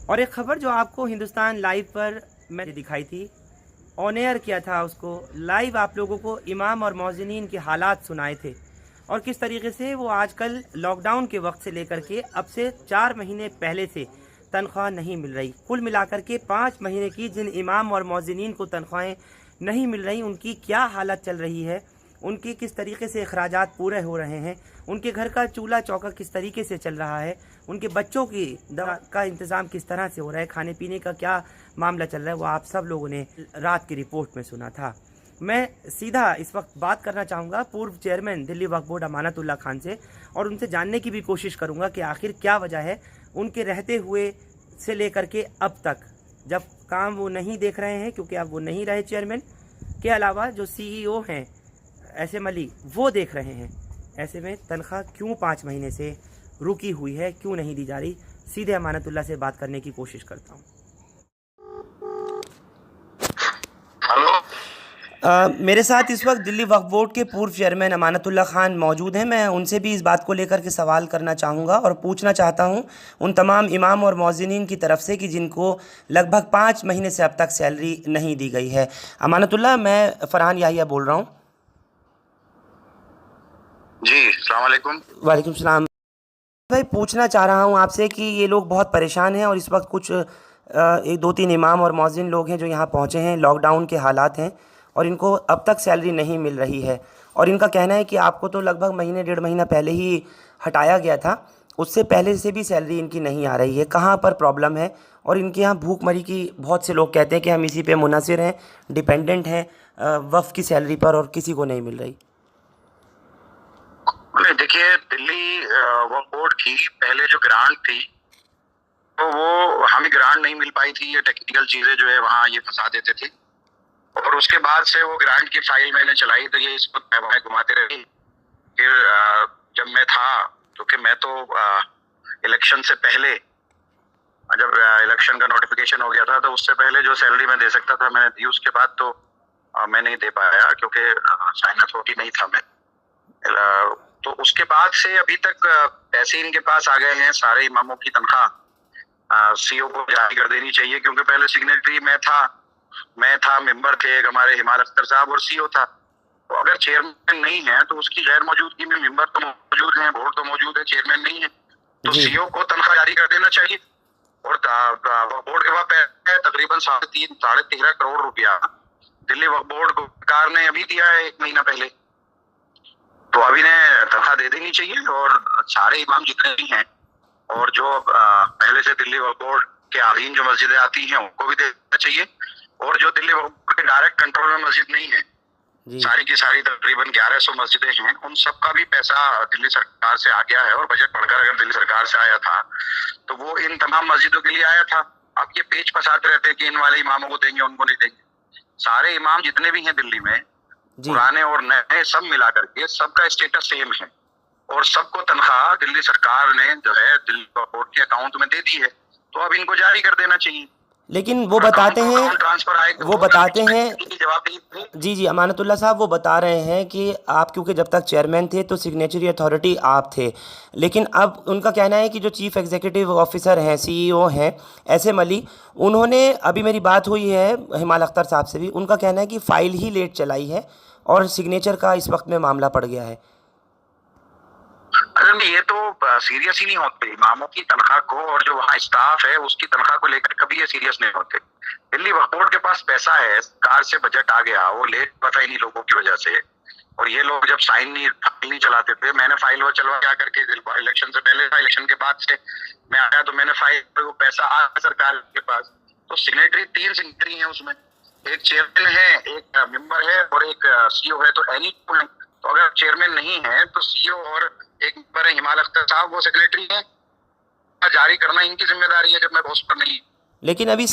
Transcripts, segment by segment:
और एक खबर जो आपको हिंदुस्तान लाइव पर मैं दिखाई थी, ऑन एयर किया था उसको लाइव, आप लोगों को इमाम और मौज़िनीन के हालात सुनाए थे और किस तरीके से वो आजकल लॉकडाउन के वक्त से लेकर के अब से 4 महीने पहले से तनख्वाह नहीं मिल रही। कुल मिलाकर के 5 महीने की जिन इमाम और मौज़िनीन को तनख्वाहें नहीं मिल रही, उनकी क्या हालत चल रही है, उनके किस तरीके से अखराजात पूरे हो रहे हैं, उनके घर का चूल्हा चौका किस तरीके से चल रहा है, उनके बच्चों की दवा का इंतज़ाम किस तरह से हो रहा है, खाने पीने का क्या मामला चल रहा है, वो आप सब लोगों ने रात की रिपोर्ट में सुना था। मैं सीधा इस वक्त बात करना चाहूँगा पूर्व चेयरमैन दिल्ली वक्फ बोर्ड अमानतुल्ला खान से और उनसे जानने की भी कोशिश करूँगा कि आखिर क्या वजह है उनके रहते हुए से लेकर के अब तक, जब काम वो नहीं देख रहे हैं क्योंकि अब वो नहीं रहे चेयरमैन, के अलावा जो सीईओ हैं एसएम अली वो देख रहे हैं, ऐसे में तनख्वाह क्यों 5 महीने से रुकी हुई है, क्यों नहीं दी जा रही। सीधे अमानतुल्ला से बात करने की कोशिश करता हूँ। मेरे साथ इस वक्त दिल्ली वक्फ बोर्ड के पूर्व चेयरमैन अमानतुल्ला खान मौजूद हैं। मैं उनसे भी इस बात को लेकर के सवाल करना चाहूँगा और पूछना चाहता हूँ उन तमाम इमाम और मौज़िनीन की तरफ से कि जिनको लगभग 5 महीने से अब तक सैलरी नहीं दी गई है। अमानतुल्ला, मैं फ़रहान याहिया बोल रहा हूँ। जी, अस्सलाम वालेकुम। वालेकुम सलाम। भाई, पूछना चाह रहा हूँ आपसे कि ये लोग बहुत परेशान हैं और इस वक्त कुछ एक दो तीन इमाम और मौज़िन लोग हैं जो यहाँ पहुँचे हैं, लॉकडाउन के हालात हैं और इनको अब तक सैलरी नहीं मिल रही है और इनका कहना है कि आपको तो लगभग महीने 1.5 महीना पहले ही हटाया गया था, उससे पहले से भी सैलरी इनकी नहीं आ रही है। कहाँ पर प्रॉब्लम है? और इनके यहाँ भूखमरी की, बहुत से लोग कहते हैं कि हम इसी पे मुनहसिर हैं, डिपेंडेंट हैं वफ़ की सैलरी पर और किसी को नहीं मिल रही। नहीं, देखिए, दिल्ली वक्फ बोर्ड की पहले जो ग्रांट थी तो वो हमें ग्रांट नहीं मिल पाई थी। ये टेक्निकल चीजें जो है वहाँ ये फंसा देते थे और उसके बाद से वो ग्रांट की फाइल मैंने चलाई तो ये इसको घुमाते रहे। फिर जब मैं था, क्योंकि मैं तो इलेक्शन से पहले, जब इलेक्शन का नोटिफिकेशन हो गया था तो उससे पहले जो सैलरी मैं दे सकता था मैंने दी। उसके बाद तो मैं नहीं दे पाया क्योंकि साइन अथॉरिटी नहीं था मैं। तो उसके बाद से अभी तक पैसे इनके पास आ गए हैं। सारे इमामों की तनख्वाह सीओ को जारी कर देनी चाहिए क्योंकि पहले सिग्नेटरी मैं था, मेंबर थे एक हमारे हिमाल अख्तर साहब और सीओ था। तो अगर चेयरमैन नहीं है तो उसकी गैर मौजूदगी में मेंबर तो मौजूद है, बोर्ड तो मौजूद है, चेयरमैन नहीं है, तो सीओ को तनख्वाह जारी कर देना चाहिए। और बोर्ड के पास तकरीबन 13.5 करोड़ रुपया दिल्ली वक्फ बोर्ड को सरकार ने अभी दिया है 1 महीना पहले, तो अभी ने तनख्वाह दे देनी चाहिए। और सारे इमाम जितने भी हैं और जो पहले से दिल्ली वक्फ बोर्ड के अधीन जो मस्जिदें आती हैं उनको भी देना चाहिए और जो दिल्ली वक्फ बोर्ड के डायरेक्ट कंट्रोल में मस्जिद नहीं है, सारी की सारी तकरीबन 1100 मस्जिदें हैं, उन सबका भी पैसा दिल्ली सरकार से आ गया है और बजट बढ़कर अगर दिल्ली सरकार से आया था तो वो इन तमाम मस्जिदों के लिए आया था। अब ये पेच फंसाते रहते हैं कि इन वाले इमामों को देंगे, उनको नहीं देंगे। सारे इमाम जितने भी हैं दिल्ली में, पुराने और नए, सब मिला करके सबका स्टेटस सेम है और सबको तनख्वाह दिल्ली सरकार ने जो है दिल्ली बोर्ड के अकाउंट में दे दी है, तो अब इनको जारी कर देना चाहिए। लेकिन वो बताते हैं जी अमानतुल्ला साहब, वो बता रहे हैं कि आप क्योंकि जब तक चेयरमैन थे तो सिग्नेचरी अथॉरिटी आप थे, लेकिन अब उनका कहना है कि जो चीफ़ एग्जीक्यूटिव ऑफिसर हैं, सीईओ हैं एसएम अली, उन्होंने, अभी मेरी बात हुई है हिमाल अख्तर साहब से भी, उनका कहना है कि फ़ाइल ही लेट चलाई है और सिग्नेचर का इस वक्त में मामला पड़ गया है। अरे ये तो सीरियस ही नहीं होते इमामों की तनख्वाह को, और जो वहाँ स्टाफ है उसकी तनख्वाह को लेकर कभी ये सीरियस नहीं होते। दिल्ली वक्फ बोर्ड के पास पैसा है, सरकार से बजट आ गया, वो लेट पता ही नहीं लोगों की वजह से। और ये लोग जब फाइल नहीं चलाते थे, मैंने फाइल वो चलवा के आकर के इलेक्शन से पहले था, इलेक्शन के बाद से मैं आया तो मैंने फाइल, वो पैसा आया सरकार के पास। तो सिग्नेटरी 3 सिग्नेटरी है उसमें, एक चेयरमैन है, एक मेंबर है और एक सीईओ है, तो एनी टू है। तो अगर चेयरमैन नहीं है तो सीईओ और एक मेंबर है हिमाल अख्तर साहब, वो सेक्रेटरी है, जारी करना इनकी जिम्मेदारी है जब मैं बॉस पर नहीं। लेकिन अभी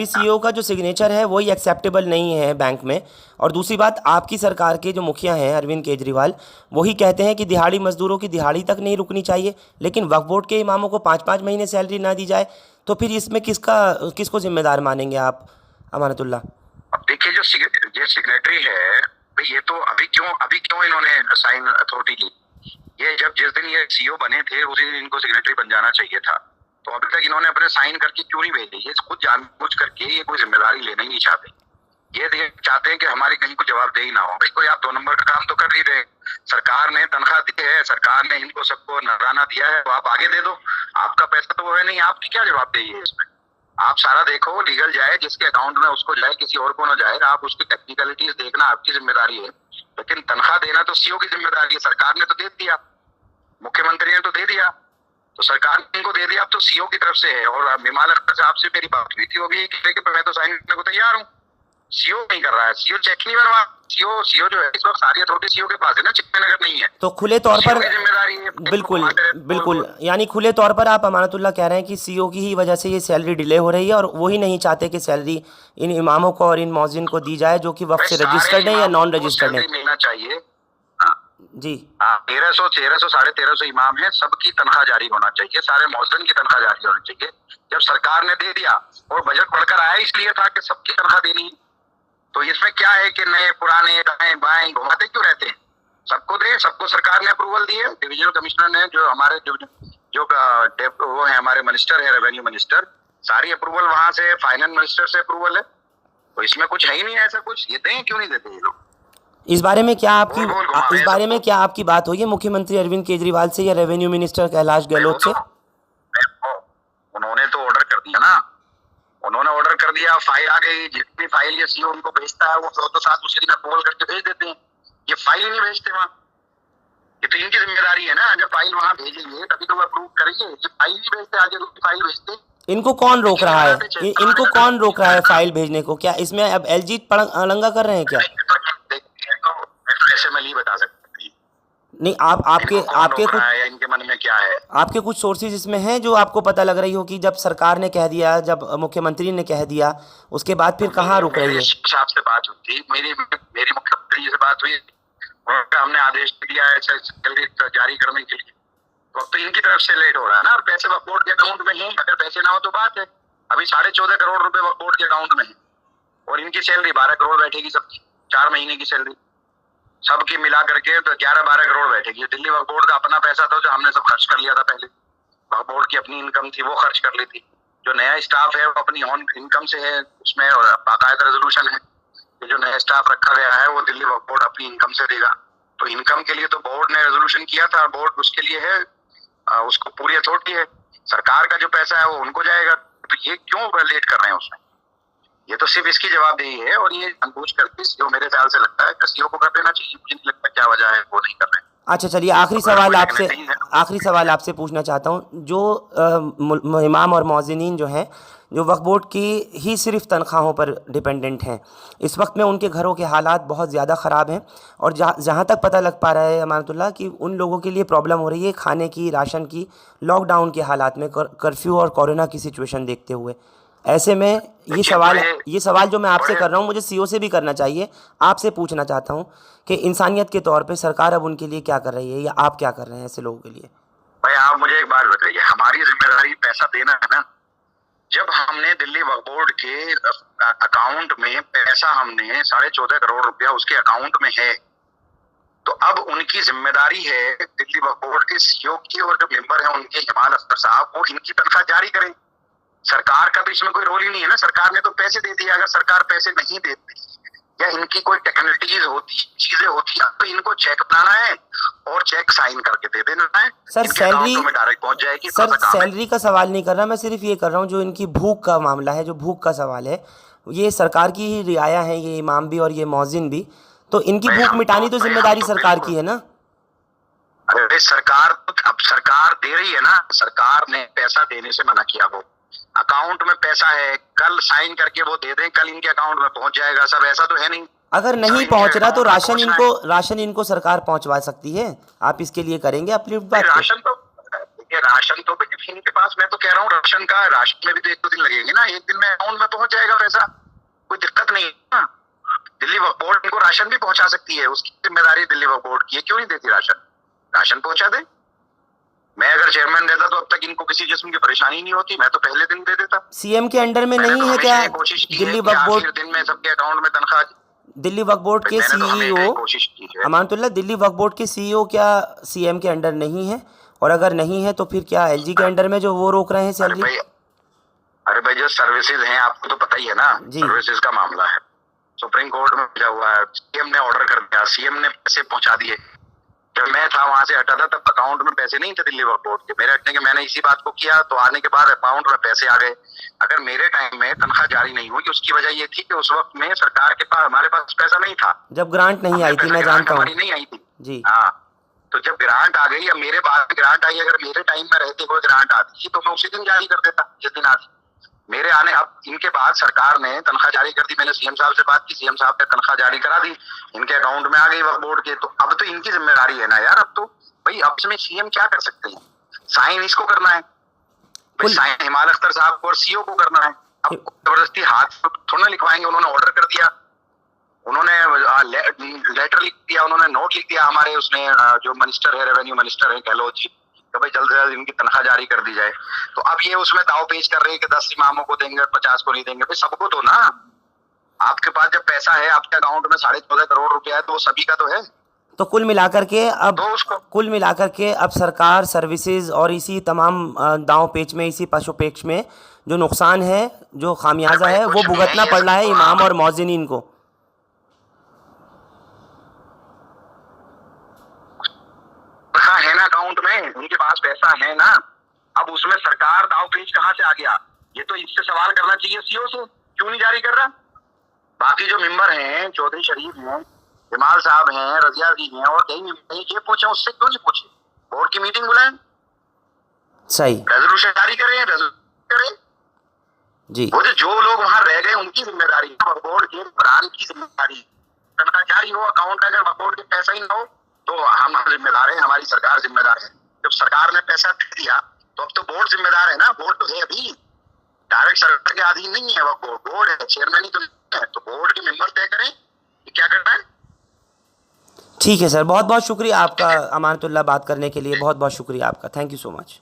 सीईओ का जो सिग्नेचर है वही एक्सेप्टेबल नहीं है बैंक में। और दूसरी बात, आपकी सरकार के जो मुखिया हैं अरविंद केजरीवाल, वही कहते हैं कि दिहाड़ी मजदूरों की दिहाड़ी तक नहीं रुकनी चाहिए, लेकिन वक्फ बोर्ड के इमामों को 5-5 महीने सैलरी ना दी जाए, तो फिर इसमें किसको जिम्मेदार मानेंगे आप अमानतुल्ला? अब देखिए, जो सिग्नेटरी है, ये तो अभी क्यों इन्होंने साइन अथॉरिटी ली? ये जिस दिन ये सीईओ बने थे उसी दिन इनको सेक्रेटरी बन जाना चाहिए था। तो अभी तक इन्होंने अपने साइन करके क्यों नहीं भेजे? ये खुद जानबूझ करके ये कोई जिम्मेदारी लेना ही नहीं चाहते। ये चाहते हैं कि हमारी कहीं को जवाबदेही ना हो। भाई कोई आप 2 नंबर का काम तो कर ही रहे। सरकार ने तनख्वाह दी है, सरकार ने इनको सबको नजराना दिया है, तो आप आगे दे दो। आपका पैसा तो वो है नहीं, आपकी क्या जवाबदेही है इसमें? आप सारा देखो, लीगल जाए, जिसके अकाउंट में उसको जाए, किसी और को ना जाए। आप उसकी टेक्निकलिटीज देखना आपकी जिम्मेदारी है, लेकिन तनख्वाह देना तो सीओ की जिम्मेदारी है। सरकार ने तो दे दिया, मुख्यमंत्री ने तो दे दिया, तो सरकार ने इनको दे दिया। अब तो सीओ की तरफ से है। और विमाल अख्तर साहब से मेरी बात हुई थी, वो भी कह रहे कि मैं तो साइन करने को तैयार हूँ। सीओ नहीं कर रहा है, सीओ चेक नहीं बनवा। सीओ जो है इस वक्त सारी अथॉरिटी सीओ के पास है ना, चित्तनगर नहीं है। तो खुले तौर पर जिम्मेदारी है। बिल्कुल यानी खुले तौर पर आप अमानतुल्लाह कह रहे हैं कि सीओ की ही वजह से ये सैलरी डिले हो रही है, और वो ही नहीं चाहते कि सैलरी इन इमामों को और इन मौजिन को दी जाए जो कि वक्त से रजिस्टर्ड है या नॉन रजिस्टर्ड है। मिलना चाहिए जी। 1300 1350 इमाम है, सबकी तनख्वाह जारी होना चाहिए, सारे मौजन की तनख्वाह जारी होनी चाहिए। जब सरकार ने दे दिया और बजट बढ़कर आया इसलिए था कि सबकी तनख्वाह देनी है, तो इसमें क्या है कि नए पुराने दाएं बाएं घुमाते क्यों रहते हैं? सबको दे, सबको सरकार ने अप्रूवल दी है। डिविजनल कमिश्नर ने, जो हमारे जो वो है हमारे मिनिस्टर है, रेवेन्यू मिनिस्टर, सारी अप्रूवल वहां से, फाइनेंस मिनिस्टर से अप्रूवल है। तो इसमें कुछ है ही नहीं ऐसा कुछ। ये दें क्यों नहीं देते ये लोग? इस बारे में क्या आपकी बात हुई है मुख्यमंत्री अरविंद केजरीवाल से या रेवेन्यू मिनिस्टर कैलाश गहलोत से? उन्होंने तो ऑर्डर कर दिया ना, उन्होंने ऑर्डर कर दिया, फाइल आ गई। जितनी फाइल ये सीओ उनको भेजता है वो तो साथ उसी दिन अप्रूवल करके भेज देते हैं। ये फाइल ही नहीं भेजते वहाँ। ये तो इनकी जिम्मेदारी है ना, जब फाइल वहाँ भेजेंगे तभी तो वो अप्रूव करेंगे। ये फाइल नहीं भेजते, आगे दूसरी फाइल भेजते। इनको कौन रोक रहा है? इनको कौन रोक रहा है फाइल भेजने को? क्या इसमें अब एलजी अड़ंगा कर रहे हैं क्या? ऐसे मैं नहीं बता सकती। नहीं, आपके कुछ इनके मन में क्या है? आपके कुछ सोर्सेज इसमें हैं जो आपको पता लग रही हो कि जब सरकार ने कह दिया, जब मुख्यमंत्री ने कह दिया, उसके बाद फिर कहाँ रुक रही है? साहब से बात हुई थी, मेरी मुख्यमंत्री जी से बात हुई, हमने आदेश दिया है जल्दी जारी करने के लिए। तो अब तो इनकी तरफ से लेट हो रहा है ना, और पैसे वक्फ बोर्ड के अकाउंट में है। अगर पैसे ना हो तो बात है। अभी 14.5 करोड़ रुपए वक्फ बोर्ड के अकाउंट में है, और इनकी सैलरी 12 करोड़ बैठेगी सबकी, 4 महीने की सैलरी सबकी मिला करके तो 11-12 करोड़ बैठेगी। दिल्ली वक्फ बोर्ड का अपना पैसा था जो हमने सब खर्च कर लिया था पहले। वक्फ बोर्ड की अपनी इनकम थी, वो खर्च कर ली थी। जो नया स्टाफ है वो अपनी ऑन इनकम से है, उसमें बाकायदा रेजोल्यूशन है कि जो नया स्टाफ रखा गया है वो दिल्ली वक्फ बोर्ड अपनी इनकम से देगा। तो इनकम के लिए तो बोर्ड ने रेजोल्यूशन किया था, बोर्ड उसके लिए है, उसको पूरी अथॉरिटी है। सरकार का जो पैसा है वो उनको जाएगा। तो ये क्यों लेट कर रहे हैं उसमें? ये तो सिर्फ इसकी जवाबदेही है, और ये जानबूझ करके सीओ, मेरे ख्याल से लगता है कि सीओ को कर देना चाहिए। मुझे नहीं लगता क्या वजह है वो नहीं कर रहे। अच्छा चलिए, आखिरी सवाल आपसे पूछना चाहता हूँ। जो इमाम और मौज़िनीन जो हैं, जो वक्फ बोर्ड की ही सिर्फ तनख्वाहों पर डिपेंडेंट हैं, इस वक्त में उनके घरों के हालात बहुत ज़्यादा ख़राब हैं, और जहाँ तक पता लग पा रहा है अमानतुल्लाह कि उन लोगों के लिए प्रॉब्लम हो रही है खाने की, राशन की, लॉकडाउन के हालात में, कर्फ्यू और कोरोना की सिचुएशन देखते हुए। ऐसे में ये सवाल जो मैं आपसे कर रहा हूँ, मुझे सीओ से भी करना चाहिए, आपसे पूछना चाहता हूँ कि इंसानियत के तौर पे सरकार अब उनके लिए क्या कर रही है, या आप क्या कर रहे हैं ऐसे लोगों के लिए? भाई आप मुझे एक बात बताइए, हमारी जिम्मेदारी पैसा देना है ना। जब हमने दिल्ली वक्फ बोर्ड के अकाउंट में पैसा, हमने 14.5 करोड़ रुपया उसके अकाउंट में है, तो अब उनकी जिम्मेदारी है दिल्ली वक्फ बोर्ड के सीओ की, और जो मेंबर है उनके हिमाल अख्तर साहब, वो इनकी तनख्वाह जारी करें। सरकार का तो इसमें कोई रोल ही नहीं है ना। सरकार ने तो पैसे दे दिए। अगर सरकार पैसे नहीं देती या इनकी कोई टेक्निकलिटीज होती, चीजें होती, तो इनको चेक बनाना है और चेक साइन करके दे देना है। सर सैलरी में डायरेक्ट पहुंच जाएगी। सर सैलरी का सवाल नहीं कर रहा मैं, सिर्फ ये कर रहा हूँ जो इनकी भूख का मामला है, जो भूख का सवाल है, ये सरकार की ही रियाया है, ये इमाम भी और ये मौजिन भी। तो इनकी भूख मिटानी तो जिम्मेदारी सरकार की है ना। अरे सरकार दे रही है ना। सरकार ने पैसा देने से मना किया। वो अकाउंट में पैसा है, कल साइन करके वो दे दें, कल इनके अकाउंट में पहुंच जाएगा सब। ऐसा तो है नहीं। अगर नहीं पहुंच रहा तो राशन इनको सरकार पहुंचवा सकती है। आप इसके लिए करेंगे अपनी बात? राशन तो इनके पास, मैं तो कह रहा हूँ राशन में भी तो 1-2 दिन लगेंगे ना। 1 दिन में अकाउंट में पहुंच जाएगा पैसा, कोई दिक्कत नहीं है। दिल्ली वक्फ बोर्ड इनको राशन भी पहुंचा सकती है, उसकी जिम्मेदारी दिल्ली वक्फ बोर्ड की है। क्यों नहीं देती राशन पहुंचा दे। मैं अगर चेयरमैन रहता तो अब तक इनको किसी किस्म की परेशानी नहीं होती, मैं तो पहले दिन दे देता। सीएम के अंडर में नहीं है क्या दिल्ली वक्फ बोर्ड? दिन में सबके अकाउंट में तनख्वाह। दिल्ली वक्फ बोर्ड के सीईओ अमानतुल्लाह, दिल्ली वक्फ बोर्ड के सीईओ क्या सीएम के अंडर नहीं है? और अगर नहीं है तो फिर क्या एलजी के अंडर में जो वो रोक रहे हैं सैलरी? अरे भाई जो सर्विसेज हैं आपको तो पता ही है ना, सर्विसेज का मामला है, सुप्रीम कोर्ट में भेजा हुआ है, सीएम ने ऑर्डर कर दिया, सीएम ने पैसे पहुंचा दिए। जब मैं था वहां से हटा था तब अकाउंट में पैसे नहीं थे दिल्ली वक्फ बोर्ड के, मेरे हटने के मैंने इसी बात को किया तो आने के बाद अकाउंट में पैसे आ गए। अगर मेरे टाइम में तनख्वाह जारी नहीं हुई उसकी वजह ये थी कि उस वक्त में सरकार के पास हमारे पास पैसा नहीं था, जब ग्रांट नहीं आई थी, मैं जानता हूँ, नहीं आई थी जी। हाँ, तो जब ग्रांट आ गई या मेरे बाद ग्रांट आई, अगर मेरे टाइम में रहते कोई ग्रांट आती तो मैं उसी दिन जारी कर देता जिस दिन आती। मेरे आने अब इनके बाद सरकार ने तनख्वाह जारी कर दी, मैंने सीएम साहब से बात की, सीएम साहब ने तनख्वाह जारी करा दी, इनके अकाउंट में आ गई वक्फ बोर्ड के। तो अब तो इनकी जिम्मेदारी है ना यार, अब तो भाई अब इसमें सीएम क्या कर सकते हैं, साइन इसको करना है भाई, साइन हिमाल अख्तर साहब को और सीओ को करना है। अब जबरदस्ती हाथ थोड़ा ना लिखवाएंगे, उन्होंने ऑर्डर कर दिया, उन्होंने लेटर लिख दिया, उन्होंने नोट लिख दिया हमारे उसने जो मिनिस्टर है, रेवेन्यू मिनिस्टर है गहलोत जी, तो भाई जल्द से जल्द इनकी तनख्वाह जारी कर दी जाए। तो अब ये उसमें दाव पेच कर रहे हैं कि 10 इमामों को देंगे 50 को नहीं देंगे, भाई सबको दो ना। आपके पास जब पैसा है, आपके अकाउंट में 14.5 करोड़ रुपया है तो वो सभी का तो है। तो कुल मिलाकर के अब सरकार सर्विसेज और इसी तमाम दांव पेच में, इसी पशुपेक्ष में जो नुकसान है, जो खामियाजा है, वो भुगतना पड़ रहा है इमाम और मौज़िनीन को। है ना अकाउंट में, उनके पास पैसा है ना, अब उसमें सरकार दाव पेच कहाँ से आ गया, ये तो इससे सवाल करना चाहिए सीओ से, क्यों नहीं जारी कर रहा। बाकी जो मेंबर हैं, चौधरी शरीफ हैं, जमाल साहब हैं, रजिया जी हैं और कई मेंबर, ये पूछे उससे क्यों नहीं पूछे, बोर्ड की मीटिंग बुलाएं, सही रेजोल्यूशन जारी करें जी। वो जो लोग वहां रह गए उनकी जिम्मेदारी है, बोर्ड के प्रधान की जिम्मेदारी, तनख्वाह जारी हो, अकाउंट में अगर बोर्ड के पैसा ही ना हो तो हम जिम्मेदार हैं, हमारी सरकार जिम्मेदार है। जब सरकार ने पैसा दिया तो अब तो बोर्ड जिम्मेदार है ना, बोर्ड तो है अभी डायरेक्ट सरकार के अधीन नहीं है, वो बोर्ड है, चेयरमैन ही तो नहीं है, तो बोर्ड के मेंबर तय करें कि क्या करना है। ठीक है सर, बहुत बहुत शुक्रिया आपका अमानतुल्लाह बात करने के लिए, बहुत बहुत शुक्रिया आपका, थैंक यू सो मच।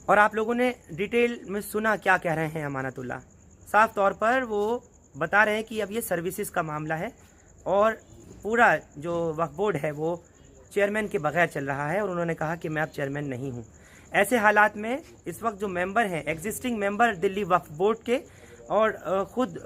और आप लोगों ने डिटेल में सुना क्या कह रहे हैं अमानतुल्लाह। साफ तौर पर वो बता रहे हैं कि अब ये सर्विसेज का मामला है और पूरा जो वक्फ बोर्ड है वो चेयरमैन के बगैर चल रहा है, और उन्होंने कहा कि मैं अब चेयरमैन नहीं हूँ। ऐसे हालात में इस वक्त जो मेंबर हैं, existing member Delhi Waqf board के और ख़ुद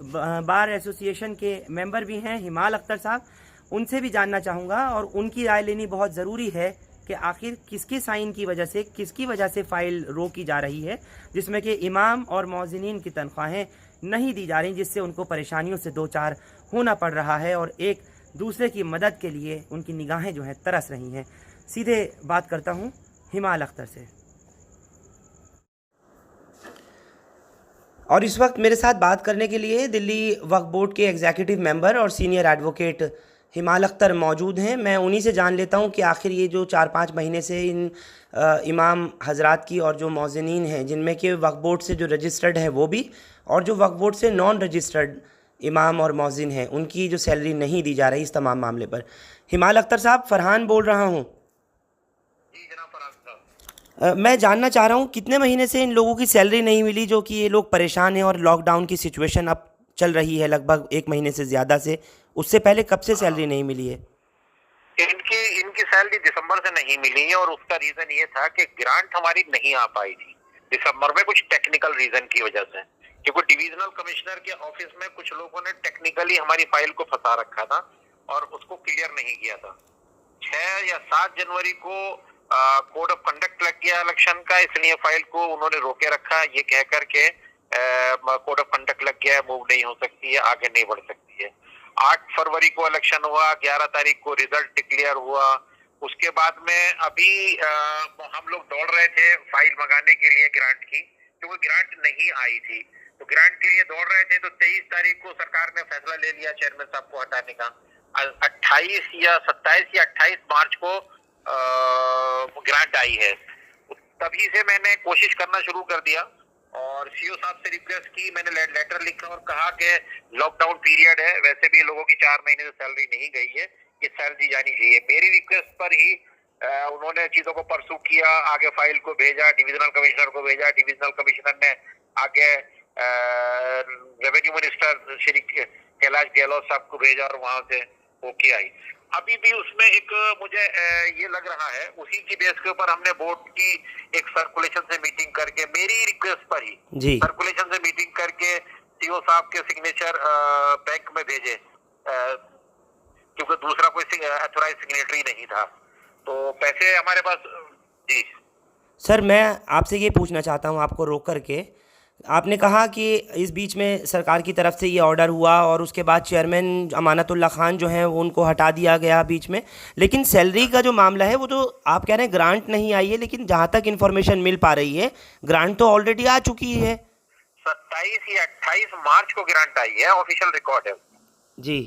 बार एसोसिएशन के मेंबर भी हैं हिमाल अख्तर साहब, उनसे भी जानना चाहूँगा और उनकी राय लेनी बहुत ज़रूरी है कि आखिर किसके साइन की वजह से, किसकी वजह से फ़ाइल रोकी जा रही है जिसमें कि इमाम और मौज़िनीन की तनख्वाहें नहीं दी जा रही, जिससे उनको परेशानियों से दो चार होना पड़ रहा है और एक दूसरे की मदद के लिए उनकी निगाहें जो हैं तरस रही हैं। सीधे बात करता हूं हिमाल अख्तर से। और इस वक्त मेरे साथ बात करने के लिए दिल्ली वक्फ बोर्ड के एग्जीक्यूटिव मेंबर और सीनियर एडवोकेट हिमाल अख्तर मौजूद हैं। मैं उन्हीं से जान लेता हूं कि आखिर ये जो 4-5 महीने से इन इमाम हजरात की और जो मौज़िनीन हैं, जिनमें कि वक्फ बोर्ड से जो रजिस्टर्ड है वो भी, और जो वक्फ बोर्ड से नॉन रजिस्टर्ड इमाम और मौज़िन हैं, उनकी जो सैलरी नहीं दी जा रही, इस तमाम मामले पर। हिमाल अख्तर साहब, फरहान बोल रहा हूँ। मैं जानना चाह रहा हूँ कितने महीने से इन लोगों की सैलरी नहीं मिली, जो कि ये लोग परेशान हैं और लॉकडाउन की सिचुएशन अब चल रही है लगभग 1 महीने से ज़्यादा से, उससे पहले कब से सैलरी नहीं मिली है? इनकी सैलरी दिसंबर से नहीं मिली है और उसका रीजन ये था कि ग्रांट हमारी नहीं आ पाई थी दिसंबर में, कुछ टेक्निकल रीजन की वजह से, क्योंकि डिविजनल कमिश्नर के ऑफिस में कुछ लोगों ने टेक्निकली हमारी फाइल को फंसा रखा था और उसको क्लियर नहीं किया था। 6 या 7 जनवरी को कोड ऑफ कंडक्ट लग गया इलेक्शन का, इसलिए फाइल को उन्होंने रोके रखा, ये कह करके कोड ऑफ कंडक्ट लग गया है, मूव नहीं हो सकती है, आगे नहीं बढ़ सकती है। 8 फरवरी को इलेक्शन हुआ, 11 तारीख को रिजल्ट डिक्लेयर हुआ। उसके बाद में अभी हम लोग दौड़ रहे थे फाइल मंगाने के लिए ग्रांट की, क्योंकि ग्रांट नहीं आई थी, तो ग्रांट के लिए दौड़ रहे थे। तो 23 तारीख को सरकार ने फैसला ले लिया चेयरमैन साहब को हटाने का। 28 या 27 या 28 मार्च को ग्रांट आई है। तभी से मैंने कोशिश करना शुरू कर दिया और सीओ साहब से रिक्वेस्ट की, मैंने लेटर लिखा और कहा कि लॉकडाउन पीरियड है, वैसे भी लोगों की 4 महीने से सैलरी नहीं गई है, ये सैलरी जानी चाहिए। मेरी रिक्वेस्ट पर ही उन्होंने चीजों को परसू किया, आगे फाइल को भेजा, डिविजनल कमिश्नर को भेजा, डिविजनल कमिश्नर ने आगे रेवेन्यू मिनिस्टर श्री कैलाश गहलोत साहब को भेजा और वहां से ओके आई। अभी भी उसमें एक मुझे ये लग रहा है, उसी की बेस के ऊपर हमने बोर्ड की एक सर्कुलेशन से मीटिंग करके, मेरी रिक्वेस्ट पर ही जी सर्कुलेशन से मीटिंग करके सीओ साहब के सिग्नेचर बैंक में भेजे, क्योंकि दूसरा कोई अथोराइज सिग्नेटरी नहीं था, तो पैसे हमारे पास। जी सर, मैं आपसे ये पूछना चाहता हूँ आपको रोक करके। आपने कहा कि इस बीच में सरकार की तरफ से ये ऑर्डर हुआ और उसके बाद चेयरमैन अमानतुल्लाह खान जो हैं वो उनको हटा दिया गया बीच में, लेकिन सैलरी का जो मामला है वो तो आप कह रहे हैं ग्रांट नहीं आई है, लेकिन जहाँ तक इन्फॉर्मेशन मिल पा रही है ग्रांट तो ऑलरेडी आ चुकी है। 27 या 28 मार्च को ग्रांट आई है, ऑफिशियल रिकॉर्ड है जी।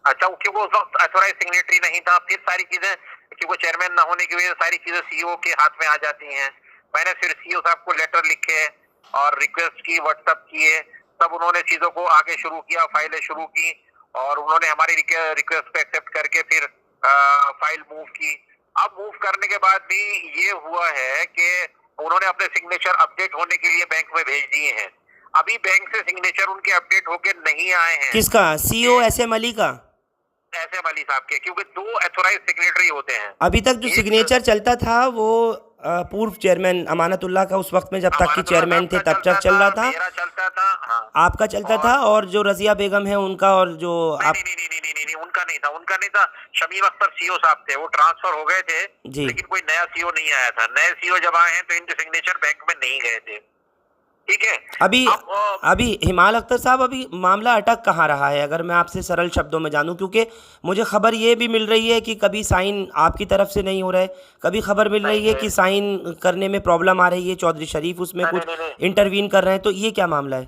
अच्छा, क्योंकि उस वक्त अथोराइज सिग्नेटरी नहीं था, फिर सारी चीजें क्योंकि चेयरमैन ना होने की वजह से सारी चीजें सीईओ के हाथ में आ जाती हैं। मैंने फिर सीईओ साहब को लेटर लिखे और रिक्वेस्ट की, व्हाट्सएप किए, तब उन्होंने चीजों को आगे शुरू किया, फाइलें शुरू की और उन्होंने हमारी रिक्वेस्ट पे एक्सेप्ट करके फिर फाइल मूव की। अब मूव करने के बाद भी ये हुआ है कि उन्होंने अपने सिग्नेचर अपडेट होने के लिए बैंक में भेज दिए हैं। अभी बैंक से सिग्नेचर उनके अपडेट होके नहीं आए हैं। किसका? सीईओ एसएम अली का? एसएम अली साहब के, क्योंकि 2 अथोराइज सिग्नेटरी होते हैं। अभी तक जो सिग्नेचर चलता था वो पूर्व चेयरमैन अमानतुल्लाह का उस वक्त में जब तक कि चेयरमैन थे तब तक चल रहा था, मेरा चलता था, हाँ। आपका चलता था, और जो रजिया बेगम है उनका, और जो आप नहीं, उनका नहीं था। शमीम अख्तर सीईओ साहब थे, वो ट्रांसफर हो गए थे जी। लेकिन कोई नया सीईओ नहीं आया था। नए सीईओ जब आए हैं तो इनके सिग्नेचर बैंक में नहीं गए थे। ठीक है। अभी हिमाल अख्तर साहब, अभी मामला अटक कहाँ रहा है, अगर मैं आपसे सरल शब्दों में जानूं? क्योंकि मुझे खबर ये भी मिल रही है कि कभी साइन आपकी तरफ से नहीं हो रहा है, कभी खबर मिल रही है कि साइन करने में प्रॉब्लम आ रही है, चौधरी शरीफ उसमें कुछ इंटरवीन कर रहे हैं, तो ये क्या मामला है?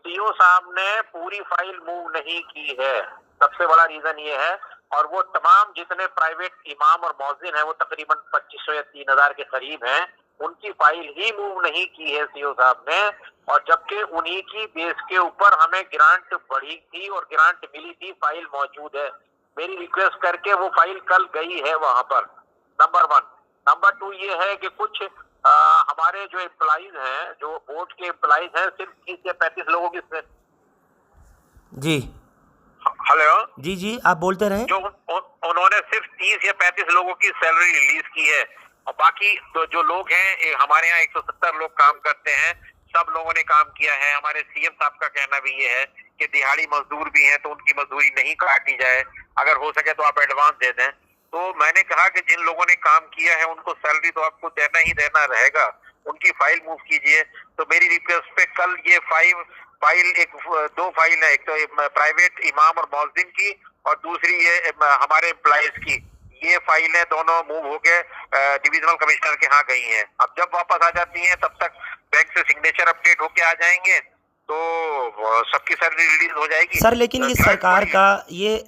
सीईओ साहब ने पूरी फाइल मूव नहीं की है, सबसे बड़ा रीजन ये है। और वो तमाम जितने प्राइवेट इमाम और मौजिन हैं, वो तकरीबन 2500 या 3000 के करीब हैं, उनकी फाइल ही मूव नहीं की है सीईओ साहब ने। और जबकि उन्हीं की बेस के ऊपर हमें ग्रांट बढ़ी थी और ग्रांट मिली थी, फाइल मौजूद है। मेरी रिक्वेस्ट करके वो फाइल कल गई है वहां पर, नंबर 1। नंबर 2 ये है कि कुछ हमारे जो एम्प्लॉइज हैं, जो बोर्ड के एम्प्लॉइज हैं, सिर्फ 30 या 35 लोगों की। जी हेलो जी, आप बोलते रहे। जो उन्होंने सिर्फ 30 या 35 लोगों की सैलरी रिलीज की है, और बाकी तो जो लोग हैं, हमारे यहाँ 170 लोग काम करते हैं, सब लोगों ने काम किया है। हमारे सीएम साहब का कहना भी ये है कि दिहाड़ी मजदूर भी हैं तो उनकी मजदूरी नहीं काटी जाए, अगर हो सके तो आप एडवांस दे दें। तो मैंने कहा कि जिन लोगों ने काम किया है उनको सैलरी तो आपको देना ही देना रहेगा, उनकी फाइल मूव कीजिए। तो मेरी रिक्वेस्ट पे कल ये दो फाइल है, एक तो प्राइवेट इमाम और मौजिन की और दूसरी ये हमारे एम्प्लॉइज की, ये फाइलें दोनों मूव होके डिविजनल कमिश्नर के यहाँ गई हैं। अब जब वापस आ जाती हैं तब तक बैंक से सिग्नेचर अपडेट होके आ जाएंगे तो सबकी सैलरी रिलीज हो जाएगी। सर, लेकिन ये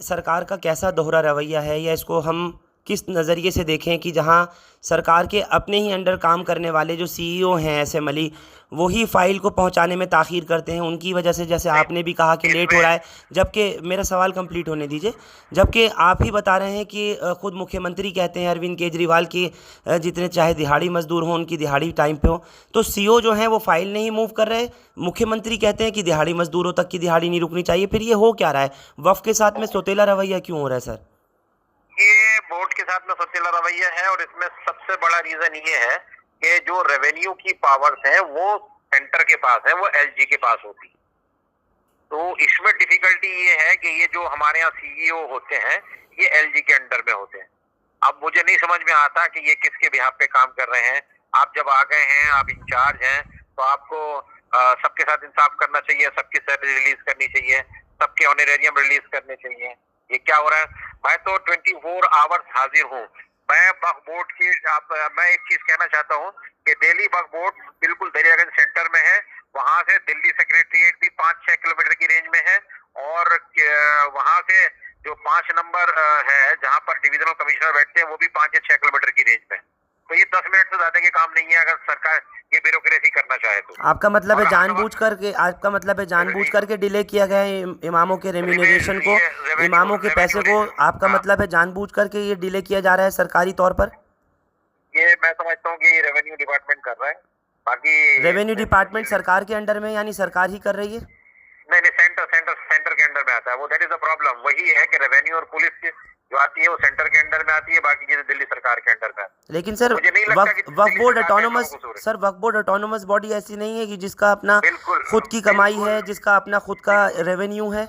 सरकार का कैसा दोहरा रवैया है, या इसको हम किस नज़रिए से देखें कि जहां सरकार के अपने ही अंडर काम करने वाले जो सीईओ हैं एसएम अली, वही फाइल को पहुंचाने में ताख़ीर करते हैं, उनकी वजह से, जैसे आपने भी कहा कि लेट हो रहा है, जबकि मेरा सवाल कंप्लीट होने दीजिए, जबकि आप ही बता रहे हैं कि ख़ुद मुख्यमंत्री कहते हैं अरविंद केजरीवाल की जितने चाहे दिहाड़ी मजदूर हों उनकी दिहाड़ी टाइम पे हो, तो सीईओ जो हैं वो फाइल नहीं मूव कर रहे, मुख्यमंत्री कहते हैं कि दिहाड़ी मजदूरों तक की दिहाड़ी नहीं रुकनी चाहिए। फिर ये हो क्या रहा है? वफ़ के साथ में सौतेला रवैया क्यों हो रहा है सर? ये बोर्ड के साथ में सौतेला रवैया है, और इसमें सबसे बड़ा रीजन ये है कि जो रेवेन्यू की पावर्स हैं वो सेंटर के पास है, वो एलजी के पास होती। तो इसमें डिफिकल्टी ये है कि ये जो हमारे यहाँ सीईओ होते हैं ये एलजी के अंडर में होते हैं। अब मुझे नहीं समझ में आता कि ये किसके बिहाफ पे काम कर रहे हैं। आप जब आ गए हैं, आप इंचार्ज हैं, तो आपको सबके साथ इंसाफ करना चाहिए, सबकी सैलरी रिलीज करनी चाहिए, सबके ऑनरेरियम रिलीज करने चाहिए। ये क्या हो रहा है? मैं तो 24 आवर्स हाजिर हूँ। मैं वक्फ बोर्ड की मैं एक चीज कहना चाहता हूँ कि दिल्ली वक्फ बोर्ड बिल्कुल दरियागंज सेंटर में है, वहां से दिल्ली सेक्रेटरीट भी 5-6 किलोमीटर की रेंज में है, और वहां से जो 5 नंबर है जहां पर डिविजनल कमिश्नर बैठते हैं वो भी 5 या 6 किलोमीटर की रेंज में। तो ये 10 मिनट से ज्यादा के काम नहीं है अगर सरकार ये ब्यूरोक्रेसी करना चाहे तो। आपका मतलब है जानबूझ करके डिले किया गया है इमामों के रेम्यूनरेशन को, इमामों के पैसे को, आपका मतलब है जानबूझ करके ये डिले किया जा रहा है सरकारी तौर पर? ये मैं समझता हूँ कि ये रेवेन्यू डिपार्टमेंट कर रहा है। बाकी रेवेन्यू डिपार्टमेंट सरकार के अंडर में, यानी सरकार ही कर रही है? नहीं, सेंटर के अंडर में आता है वो। That is the problem. वही है कि रेवेन्यू और पुलिस के जो आती है वो सेंटर के अंडर में आती है, बाकी चीजें दिल्ली सरकार के अंडर में। लेकिन सर मुझे नहीं लगता कि वक्फ बोर्ड दिल्ली सरकार का ऑटोनोमस, कसूर है। सर वक्फ बोर्ड ऑटोनोमस बॉडी ऐसी नहीं है कि जिसका अपना बिल्कुल, खुद की कमाई बिल्कुल। है, जिसका अपना खुद का रेवेन्यू है?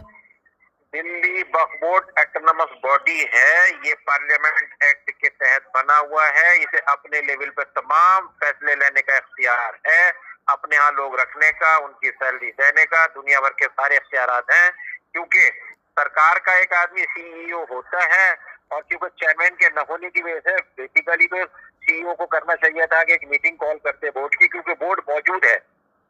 Delhi Waqf board autonomous body है, ये पार्लियामेंट एक्ट के तहत बना हुआ है। इसे अपने लेवल पर तमाम फैसले लेने का इख्तियार है, अपने यहाँ लोग रखने का, उनकी सैलरी देने का, दुनिया भर के सारे इख्तियारात हैं। क्योंकि सरकार का एक आदमी सीईओ होता है, और क्योंकि चेयरमैन के न होने की वजह से बेसिकली तो सीईओ को करना चाहिए था कि एक मीटिंग कॉल करते बोर्ड की, क्योंकि बोर्ड मौजूद है,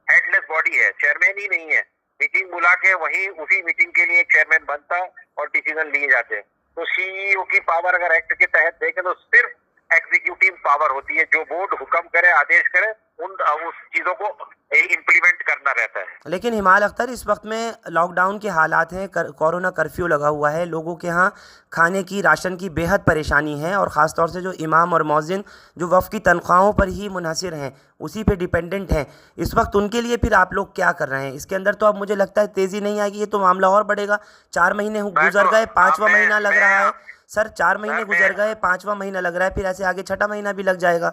हेडलेस बॉडी है, चेयरमैन ही नहीं है। मीटिंग बुला के वही उसी मीटिंग के लिए एक चेयरमैन बनता और डिसीजन लिए जाते। तो सीईओ की पावर अगर एक्ट के तहत देखें तो सिर्फ एग्जीक्यूटिव पावर होती है, जो बोर्ड हुक्म करे, आदेश करे, उस चीजों को इम्प्लीमेंट करना रहता है। लेकिन हिमाल अख्तर, इस वक्त में लॉकडाउन के हालात हैं, कोरोना कर्फ्यू लगा हुआ है, लोगों के यहाँ खाने की, राशन की बेहद परेशानी है, और ख़ास तौर से जो इमाम और मौज़िन जो वफ़ की तनख्वाहों पर ही मुनहसिर हैं, उसी पे डिपेंडेंट हैं, इस वक्त उनके लिए फिर आप लोग क्या कर रहे हैं? इसके अंदर तो अब मुझे लगता है तेज़ी नहीं आएगी, ये तो मामला और बढ़ेगा। 4 महीने गुजर गए, 5वां महीना लग रहा है सर, 4 महीने गुजर गए, 5वां महीना लग रहा है, फिर ऐसे आगे 6ठा महीना भी लग जाएगा।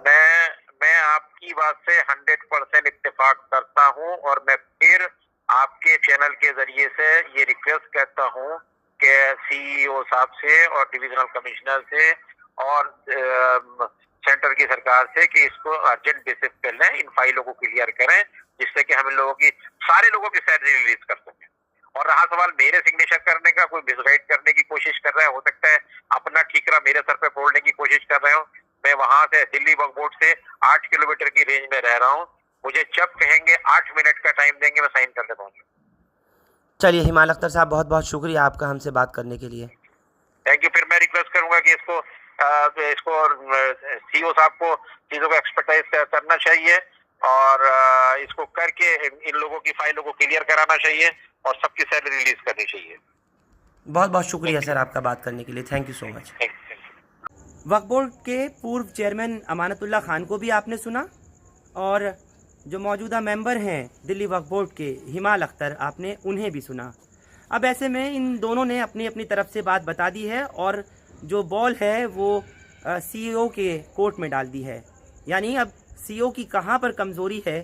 मैं आपकी बात से 100% इत्तेफाक करता हूं, और मैं फिर आपके चैनल के जरिए से ये रिक्वेस्ट करता हूं कि सीईओ साहब से और डिविजनल कमिश्नर से और सेंटर की सरकार से कि इसको अर्जेंट बेसिस पे लें, इन फाइलों को क्लियर करें, जिससे कि हम इन लोगों की, सारे लोगों की सैलरी रिलीज कर सकें। और रहा सवाल मेरे सिग्नेचर करने का, कोई मिसगाइड करने की कोशिश कर रहा है, हो सकता है अपना ठीकरा मेरे सर पे फोड़ने की कोशिश कर रहे हो। मैं वहां से दिल्ली वक्फ बोर्ड से 8 किलोमीटर की रेंज में रह रहा हूँ, मुझे जब कहेंगे 8 मिनट का टाइम देंगे, मैं साइन करने पहुंचूंगा। चलिए हिमाल अख्तर साहब, बहुत बहुत शुक्रिया आपका हमसे बात करने के लिए। Thank you. फिर मैं रिक्वेस्ट करूंगा कि इसको सीईओ साहब को चीजों को एक्सपर्टाइज करना चाहिए, और इसको करके इन लोगों की फाइलों को क्लियर कराना चाहिए, और सबकी सैलरी रिलीज करनी चाहिए। बहुत बहुत शुक्रिया सर आपका बात करने के लिए, thank you so much. Waqf board के पूर्व चेयरमैन अमानतुल्लाह खान को भी आपने सुना, और जो मौजूदा मेंबर हैं दिल्ली वक्फ बोर्ड के हिमाल अख्तर, आपने उन्हें भी सुना। अब ऐसे में इन दोनों ने अपनी अपनी तरफ से बात बता दी है, और जो बॉल है वो सीईओ के कोर्ट में डाल दी है। यानी अब सीईओ की कहाँ पर कमज़ोरी है,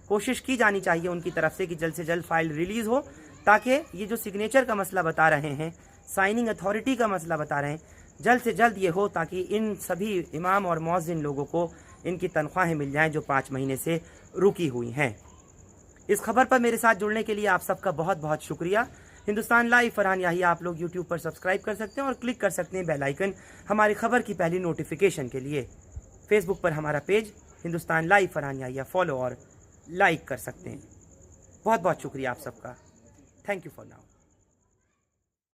कोशिश की जानी चाहिए उनकी तरफ से कि जल्द से जल्द फाइल रिलीज़ हो, ताकि ये जो सिग्नेचर का मसला बता रहे हैं, साइनिंग अथॉरिटी का मसला बता रहे हैं, जल्द से जल्द ये हो, ताकि इन सभी इमाम और मौज़िन लोगों को इनकी तनख्वाहें मिल जाएं जो 5 महीने से रुकी हुई हैं। इस खबर पर मेरे साथ जुड़ने के लिए आप सबका बहुत बहुत शुक्रिया। हिंदुस्तान लाइव फरहान याहिया आप लोग यूट्यूब पर सब्सक्राइब कर सकते हैं और क्लिक कर सकते हैं बेल आइकन हमारी खबर की पहली नोटिफिकेशन के लिए। फेसबुक पर हमारा page Hindustan live Farhan Yahiya follow और लाइक कर सकते हैं। बहुत बहुत शुक्रिया आप सबका। Thank you for now.